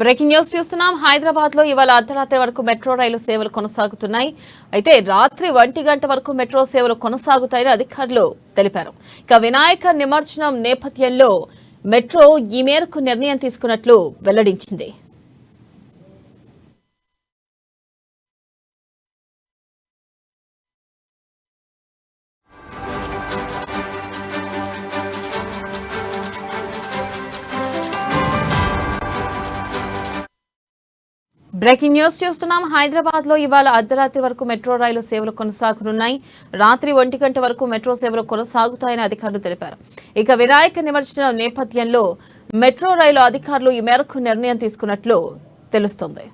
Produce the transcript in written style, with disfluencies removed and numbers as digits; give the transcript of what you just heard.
Breaking news చూస్తున్నాం. హైదరాబాద్ లో ఇవాళ అర్ధరాత్రి వరకు మెట్రో రైలు సేవలు కొనసాగుతున్నాయి. అయితే రాత్రి 1 గంట వరకు మెట్రో సేవలు కొనసాగుతాయని అధికారులు తెలిపారు. ఇక వినాయక నిమజ్జనం నేపథ్యంలో మెట్రో ఈ మేరకు నిర్ణయం తీసుకున్నట్లు వెల్లడించింది. బ్రేకింగ్ న్యూస్ చూస్తున్నాం. హైదరాబాద్ లో ఇవాళ అర్ధరాత్రి వరకు మెట్రో రైలు సేవలు కొనసాగనున్నాయి. రాత్రి 1 గంట వరకు మెట్రో సేవలు కొనసాగుతాయని అధికారులు తెలిపారు. ఇక వినాయక నిమజ్జనం నేపథ్యంలో మెట్రో రైలు అధికారులు ఈ మేరకు నిర్ణయం తీసుకున్నట్లు తెలుస్తోంది.